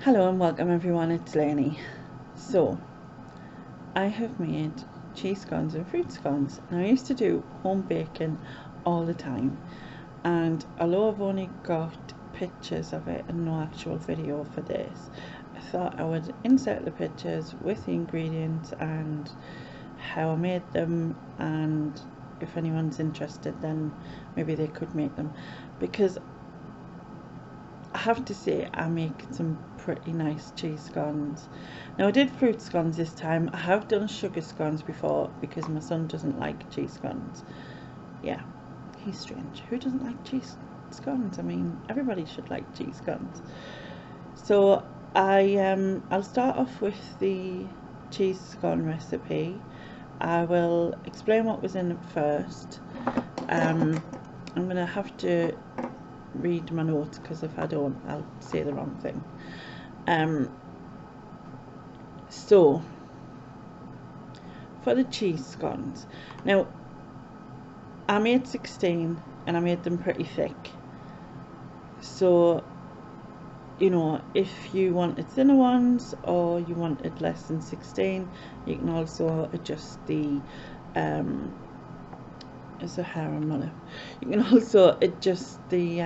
Hello and welcome everyone, it's Lainey. So, I have made cheese scones and fruit scones. Now I used to do home baking all the time, and although I've only got pictures of it and no actual video for this, I thought I would insert the pictures with the ingredients and how I made them, and if anyone's interested then maybe they could make them, because I have to say I make some pretty nice cheese scones. Now I did fruit scones this time. I have done sugar scones before because my son doesn't like cheese scones. Yeah, he's strange. Who doesn't like cheese scones? I mean, everybody should like cheese scones. So I'll start off with the cheese scone recipe. I will explain what was in it first. I'm gonna have to read my notes because if I don't I'll say the wrong thing. So for the cheese scones, now I made 16 and I made them pretty thick, so you know, if you wanted thinner ones or you wanted less than 16, you can also adjust the is a hair on my lip. You can also adjust the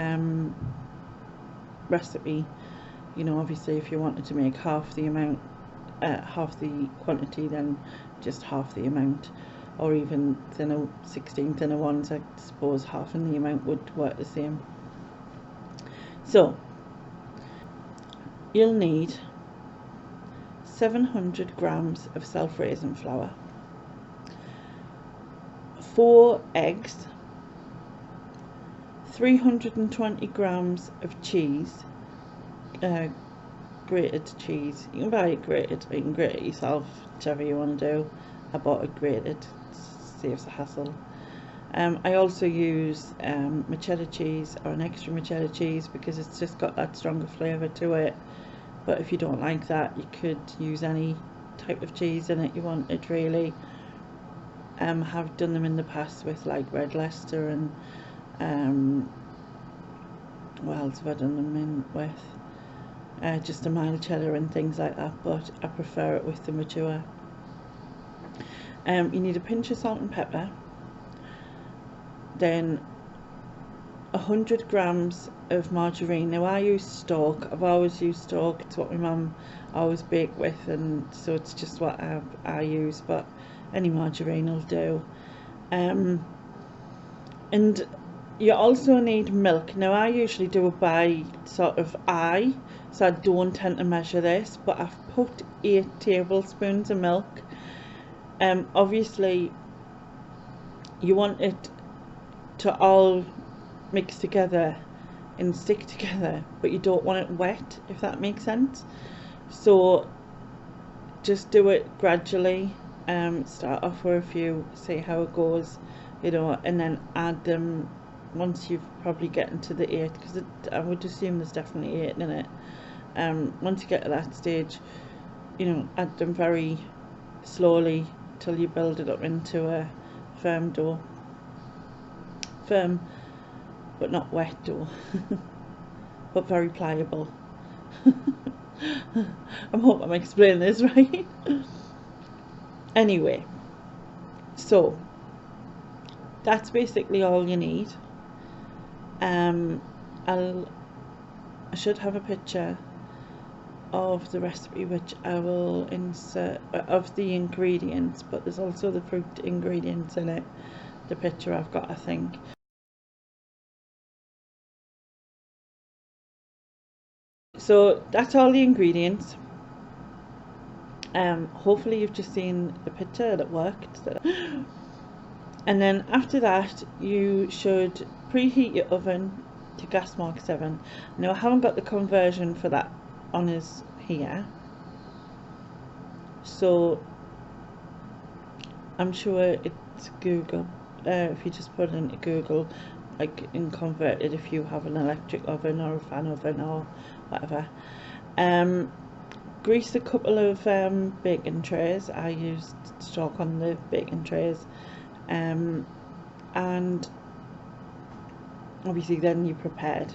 recipe. You know, obviously if you wanted to make half the amount, half the quantity, then just half the amount, or even thinner 16 thinner ones, I suppose half in the amount would work the same. So you'll need 700 grams of self-raising flour, 4 eggs, 320 grams of cheese, grated cheese. You can buy it grated or you can grate it yourself, whichever you want to do. I bought it grated, it saves the hassle. I also use my cheddar cheese, or an extra cheddar cheese, because it's just got that stronger flavour to it. But if you don't like that, you could use any type of cheese in it you wanted, really. Have done them in the past with like red Leicester and what else have I done them in with? Just a mild cheddar and things like that, but I prefer it with the mature. You need a pinch of salt and pepper, then 100 grams of margarine. Now I use Stork. I've always used Stork. It's what my mum always baked with, and so it's just what I use, but any margarine will do. And you also need milk. Now I usually do it by sort of eye, so I don't tend to measure this, but I've put 8 tablespoons of milk. Obviously you want it to all mix together and stick together, but you don't want it wet, if that makes sense. So just do it gradually. Start off with a few, see how it goes, you know, and then add them once you've probably getting to the 8, because I would assume there's definitely 8 in it. Once you get to that stage, you know, add them very slowly till you build it up into a firm dough. Firm but not wet dough, but very pliable. I hope I'm explaining this right. Anyway, so that's basically all you need. I should have a picture of the recipe, which I will insert, of the ingredients, but there's also the fruit ingredients in it, the picture I've got, I think. So that's all the ingredients. Hopefully you've just seen the picture that worked. And then after that you should preheat your oven to gas mark 7. Now I haven't got the conversion for that on us here, so I'm sure it's Google. If you just put it into Google, like, and convert it if you have an electric oven or a fan oven or whatever. Grease a couple of baking trays. I used stock on the baking trays, and obviously then you're prepared.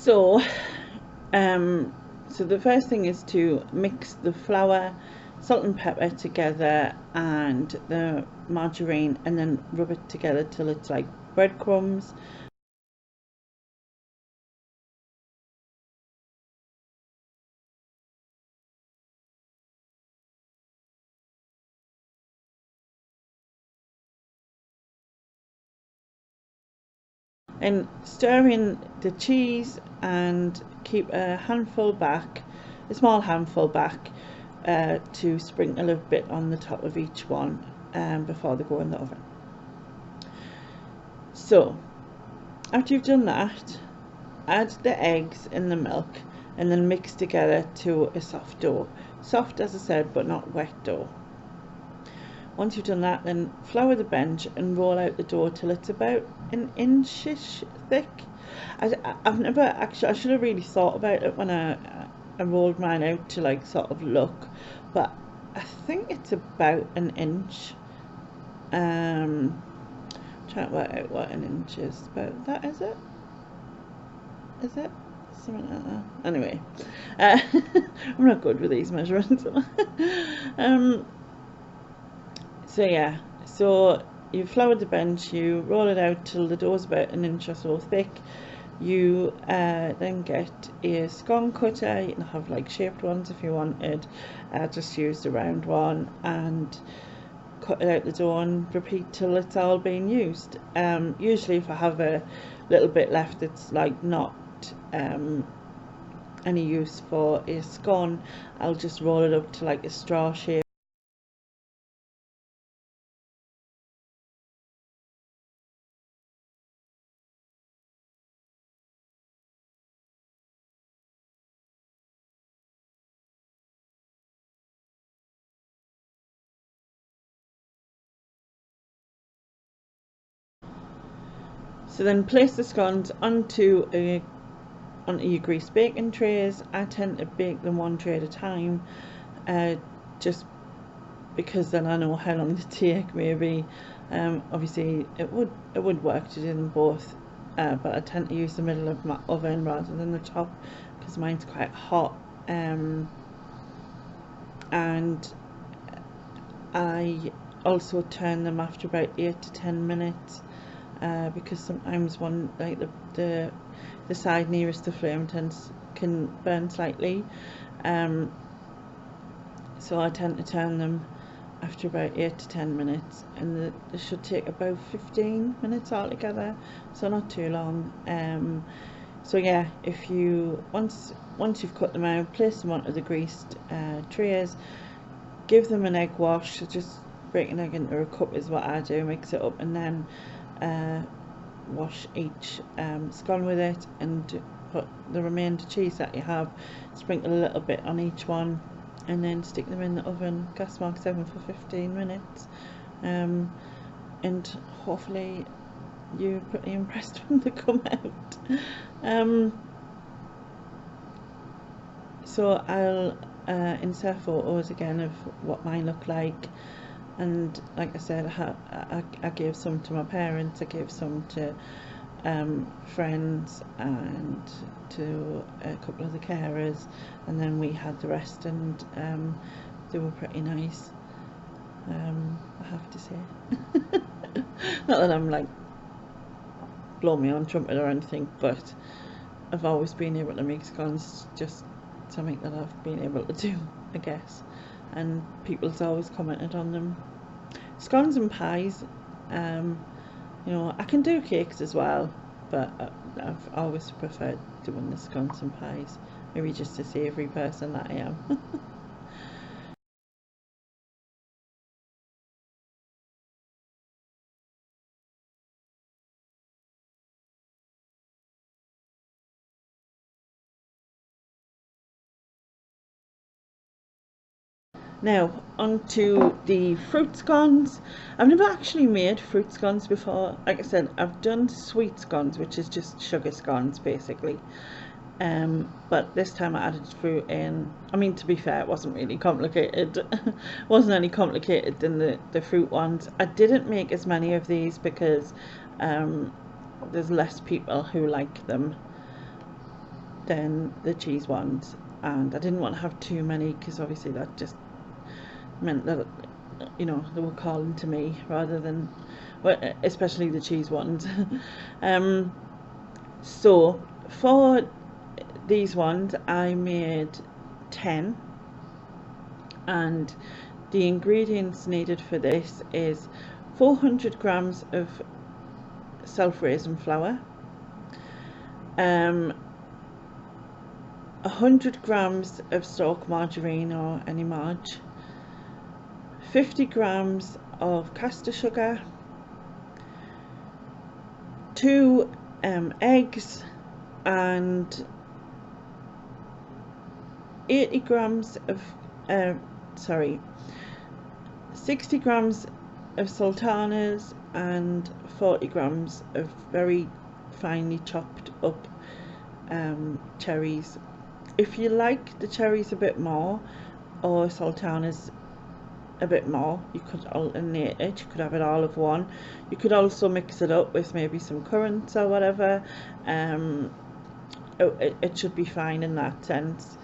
So so the first thing is to mix the flour, salt and pepper together, and the margarine, and then rub it together till it's like breadcrumbs. And stir in the cheese and keep a handful back, a small handful back, to sprinkle a bit on the top of each one before they go in the oven. So after you've done that, add the eggs in the milk and then mix together to a soft dough. Soft, as I said, but not wet dough. Once you've done that, then flour the bench and roll out the dough till it's about an inchish thick. I've never actually, I should have really thought about it when I rolled mine out to like sort of look, but I think it's about an inch. Trying to work out what an inch is. About that, is it? Is it? Something like that. Anyway, I'm not good with these measurements. So yeah, so you flour the bench, you roll it out till the dough's about an inch or so thick. You then get a scone cutter. You can have like shaped ones if you wanted. Just use the round one and cut it out the dough and repeat till it's all being used. Usually if I have a little bit left that's like not any use for a scone, I'll just roll it up to like a straw shape. So then place the scones onto your greased baking trays. I tend to bake them one tray at a time, just because then I know how long to take. Maybe obviously it would work to do them both, but I tend to use the middle of my oven rather than the top because mine's quite hot, and I also turn them after about 8 to 10 minutes, because sometimes one like the side nearest the flame can burn slightly, so I tend to turn them after about 8 to 10 minutes, and they should take about 15 minutes altogether, so not too long. So yeah, if you once you've cut them out, place them onto the greased trays, give them an egg wash. So just break an egg into a cup is what I do, mix it up, and then wash each scone with it, and put the remainder cheese that you have, sprinkle a little bit on each one, and then stick them in the oven, gas mark 7 for 15 minutes, and hopefully you're pretty impressed when they come out. So I'll insert photos again of what mine look like, and like I said, I gave some to my parents, I gave some to friends and to a couple of the carers, and then we had the rest, and they were pretty nice, I have to say. Not that I'm like blow me on trumpet or anything, but I've always been able to make scones, just something that I've been able to do, I guess, and people's always commented on them. Scones and pies, you know, I can do cakes as well, but I've always preferred doing the scones and pies, maybe just a savoury person that I am. Now, on to the fruit scones. I've never actually made fruit scones before. Like I said, I've done sweet scones, which is just sugar scones basically. But this time I added fruit in. I mean, to be fair, it wasn't really complicated. It wasn't any complicated than the fruit ones. I didn't make as many of these because there's less people who like them. than the cheese ones, and I didn't want to have too many because obviously that just meant that, you know, they were calling to me rather than, well, especially the cheese ones. So for these ones I made 10, and the ingredients needed for this is 400 grams of self-raising flour, 100 grams of stock margarine or any marge, 50 grams of caster sugar, 2 eggs, and 80 grams of 60 grams of sultanas and 40 grams of very finely chopped up cherries. If you like the cherries a bit more or sultanas a bit more, you could alternate it. You could have it all of one. You could also mix it up with maybe some currants or whatever. It should be fine in that sense.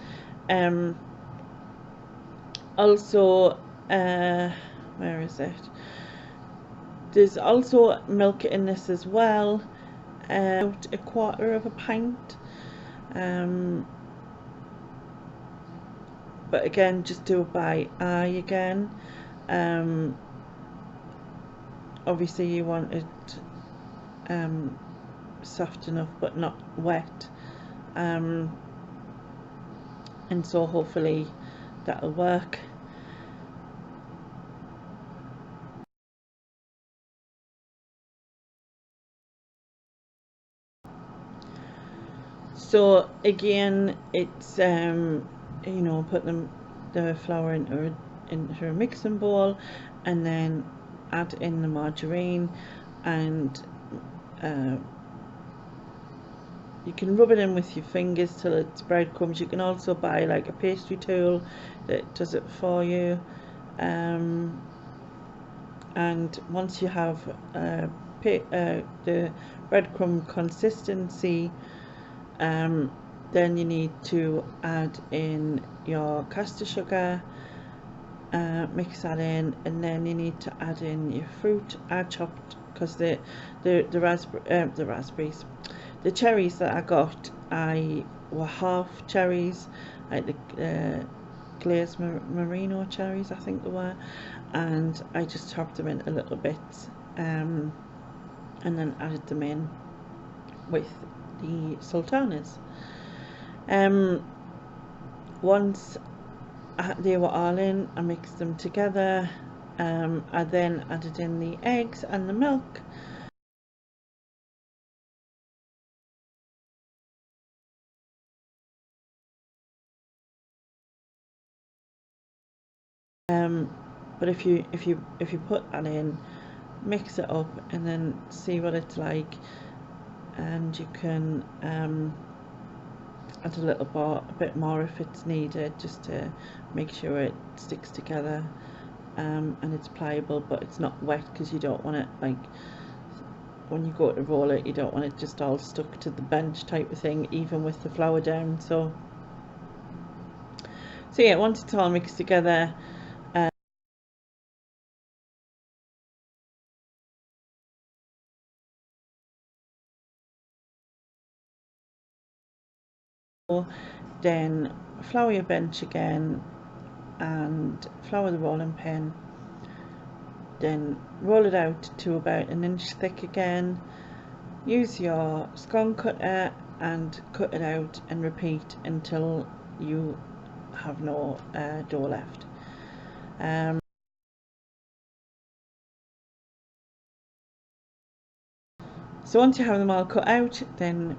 Also, where is it? There's also milk in this as well, about a quarter of a pint. But again, just do it by eye again. Obviously you want it soft enough but not wet, and so hopefully that'll work. So again, it's you know, put the flour into a mixing bowl, and then add in the margarine, and you can rub it in with your fingers till it's breadcrumbs. You can also buy like a pastry tool that does it for you, and once you have the breadcrumb consistency, then you need to add in your caster sugar, mix that in, and then you need to add in your fruit. I chopped, because the cherries that I got, I were half cherries, like the glazed merino cherries I think they were, and I just chopped them into little bits, and then added them in with the sultanas. Once they were all in, I mixed them together. I then added in the eggs and the milk. But if you put that in, mix it up, and then see what it's like, and you can add a bit more if it's needed, just to make sure it sticks together, and it's pliable but it's not wet, because you don't want it, like when you go to roll it, you don't want it just all stuck to the bench type of thing, even with the flour down. So yeah, once it's all mixed together, then flour your bench again and flour the rolling pin, then roll it out to about an inch thick again. Use your scone cutter and cut it out, and repeat until you have no dough left. So once you have them all cut out, then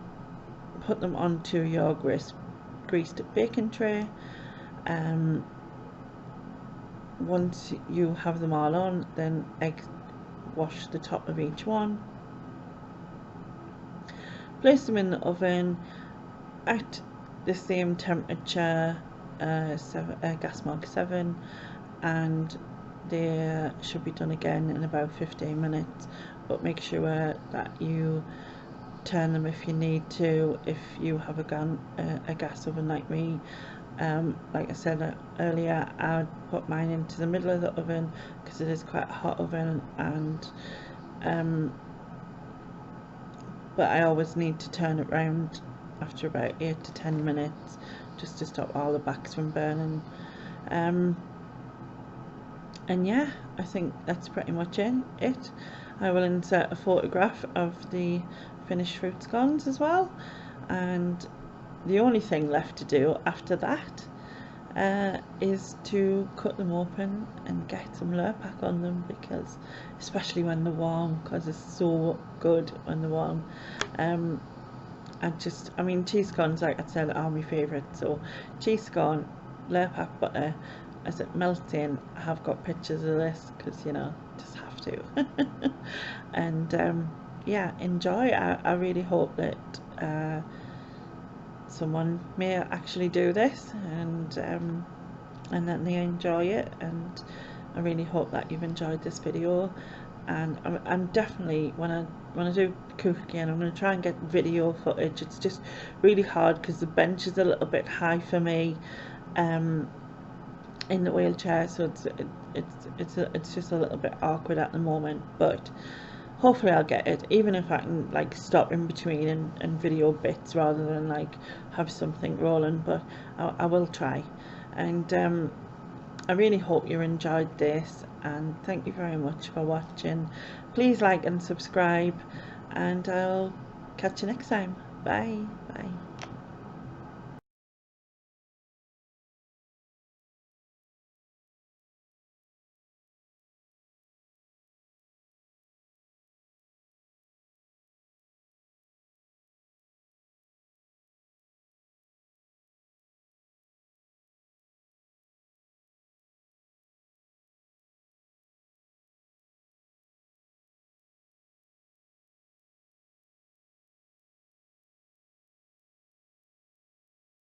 put them onto your greased baking tray. Once you have them all on, then wash the top of each one. Place them in the oven at the same temperature, gas mark 7, and they should be done again in about 15 minutes. But make sure that you turn them if you need to, if you have a gas oven like me. Like I said earlier, I'd put mine into the middle of the oven because it is quite a hot oven, and but I always need to turn it round after about 8 to 10 minutes just to stop all the backs from burning. And yeah, I think that's pretty much it. I will insert a photograph of the finished fruit scones as well, and the only thing left to do after that is to cut them open and get some Lurpak on them, because especially when they're warm, because it's so good when they're warm. I mean, cheese scones, like I said, are my favourite. So cheese scone, Lurpak butter, as it melts in. I have got pictures of this because, you know, just have to. And yeah, enjoy. I really hope that someone may actually do this, and that they enjoy it. And I really hope that you've enjoyed this video. And I'm definitely, when I do cook again, I'm going to try and get video footage. It's just really hard because the bench is a little bit high for me in the wheelchair, so it's just a little bit awkward at the moment, but hopefully I'll get it, even if I can like stop in between and video bits rather than like have something rolling. But I will try. And I really hope you enjoyed this, and thank you very much for watching. Please like and subscribe, and I'll catch you next time. Bye.